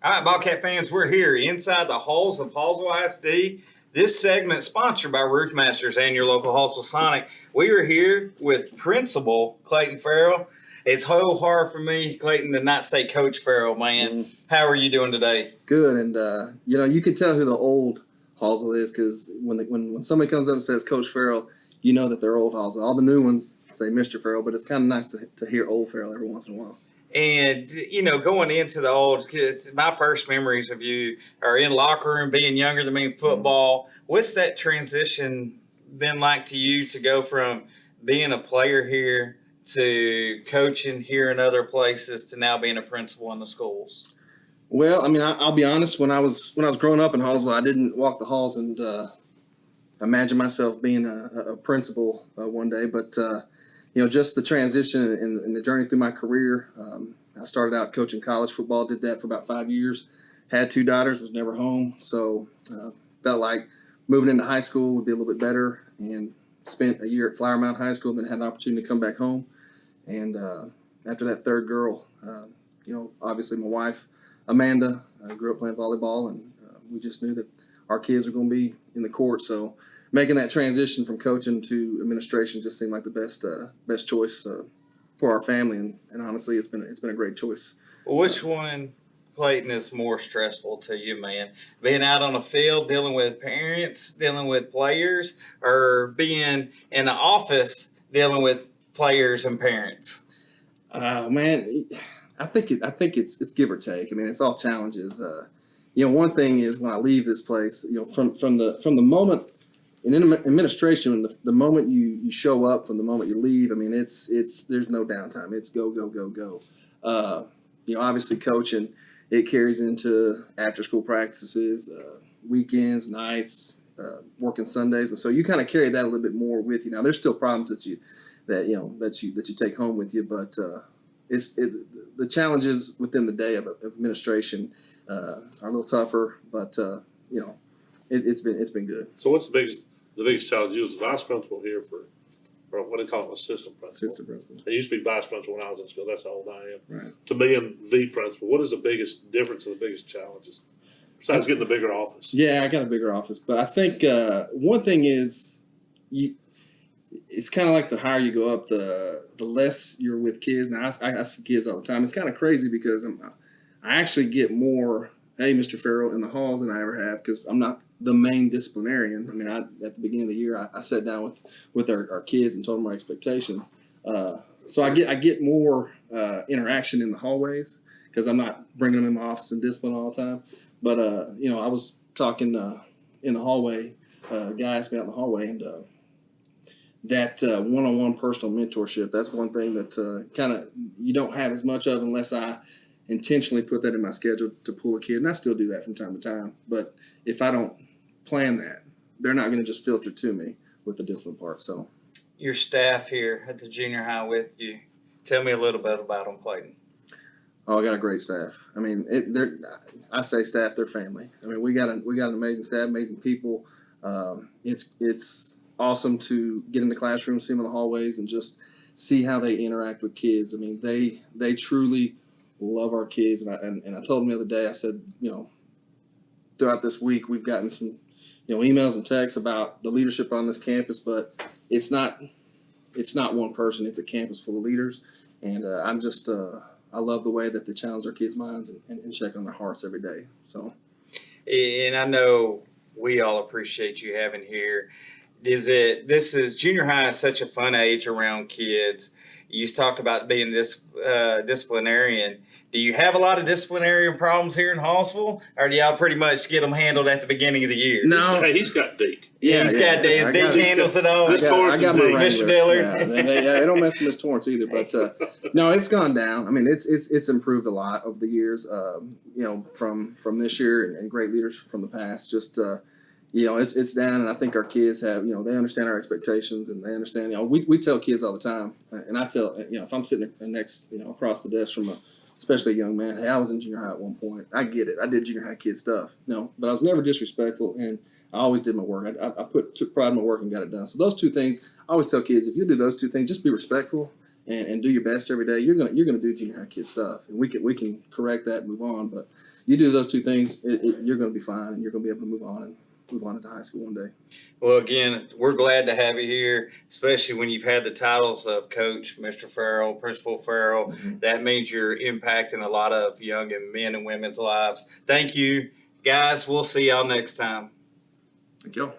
All right, Bobcat fans, we're here inside the halls of Hallsville ISD. This segment is sponsored by Roof Masters and your local Hallsville Sonic. We are here with Principal Clayton Farrell. It's so hard for me, Clayton, to not say Coach Farrell, man. How are you doing today? Good, and you can tell who the old Hallsville is because when somebody comes up and says Coach Farrell, you know that they're old Hallsville. All the new ones say Mr. Farrell, but it's kind of nice to hear old Farrell every once in a while. And, going into the old kids, my first memories of you are in locker room, being younger than me in football. What's that transition been like to you to go from being a player here to coaching here in other places to now being a principal in the schools? Well, I mean, I'll be honest. When I was growing up in Hallsville, I didn't walk the halls and imagine myself being a principal one day. But just the transition and the journey through my career. I started out coaching college football. Did that for about 5 years. Had 2 daughters. Was never home. So felt like moving into high school would be a little bit better. And spent a year at Flower Mound High School. Then had an opportunity to come back home. And after that third girl, obviously my wife, Amanda, grew up playing volleyball, and we just knew that our kids were going to be in the court. So making that transition from coaching to administration just seemed like the best choice for our family, and honestly, it's been a great choice. Which one, Clayton, is more stressful to you, man? Being out on the field, dealing with parents, dealing with players, or being in the office, dealing with players and parents? Man, I think it's give or take. I mean, it's all challenges. One thing is when I leave this place, from the moment in administration, the moment you show up, from the moment you leave, I mean, there's no downtime. It's go, go, go, go. Obviously coaching, it carries into after school practices, weekends, nights, working Sundays, and so you kind of carry that a little bit more with you. Now, there's still problems that you take home with you, but the challenges within the day of administration are a little tougher, but it's been good. So what's the biggest challenge? You was the vice principal here for what do they call it, assistant principal? Assistant principal. I used to be vice principal when I was in school. That's how old I am. Right. To being the principal, what is the biggest difference and the biggest challenges besides getting the bigger office? Yeah, I got a bigger office, but I think one thing is it's kind of like the higher you go up, the less you're with kids. Now, I see kids all the time. It's kind of crazy because I actually get more, hey, Mr. Farrell, in the halls than I ever have because I'm not the main disciplinarian. I mean, at the beginning of the year, I sat down with our kids and told them our expectations. So I get more interaction in the hallways because I'm not bringing them in my office and discipline all the time. But, I was talking in the hallway, a guy asked me out in the hallway, and that one-on-one personal mentorship, that's one thing that kind of you don't have as much of unless I intentionally put that in my schedule to pull a kid. And I still do that from time to time. But if I don't plan that, they're not going to just filter to me with the discipline part. So, your staff here at the junior high with you, tell me a little bit about them, Clayton. Oh, I got a great staff. I mean, I say staff, they're family. I mean, we got an amazing staff, amazing people. It's awesome to get in the classroom, see them in the hallways, and just see how they interact with kids. I mean, they truly love our kids. And I told them the other day, I said, throughout this week, we've gotten some, emails and texts about the leadership on this campus, but it's not one person. It's a campus full of leaders. And I love the way that they challenge our kids' minds and check on their hearts every day. So, and I know we all appreciate you having here. Junior high is such a fun age around kids. You talked about being this disciplinarian. Do you have a lot of disciplinarian problems here in Hallsville, or do y'all pretty much get them handled at the beginning of the year? No, he's got Deke. Yeah, he's got Deke. Deke handles it all. I got my Mr. Diller. Yeah, they don't mess with Miss Torrance either, but no, it's gone down. I mean, it's improved a lot over the years. From this year and great leaders from the past. Just it's down, and I think our kids have, they understand our expectations, and they understand. We tell kids all the time, and I tell, if I'm sitting next, across the desk from especially a young man, hey, I was in junior high at one point. I get it. I did junior high kid stuff, but I was never disrespectful, and I always did my work. I took pride in my work and got it done. So those two things, I always tell kids, if you do those two things, just be respectful, and do your best every day, you're gonna do junior high kid stuff, and we can correct that and move on. But you do those two things, you're gonna be fine, and you're gonna be able to move on into high school one day. Well, again, we're glad to have you here, especially when you've had the titles of Coach, Mr. Farrell, Principal Farrell. Mm-hmm. That means you're impacting a lot of young and men and women's lives. Thank you, guys. We'll see y'all next time. Thank y'all.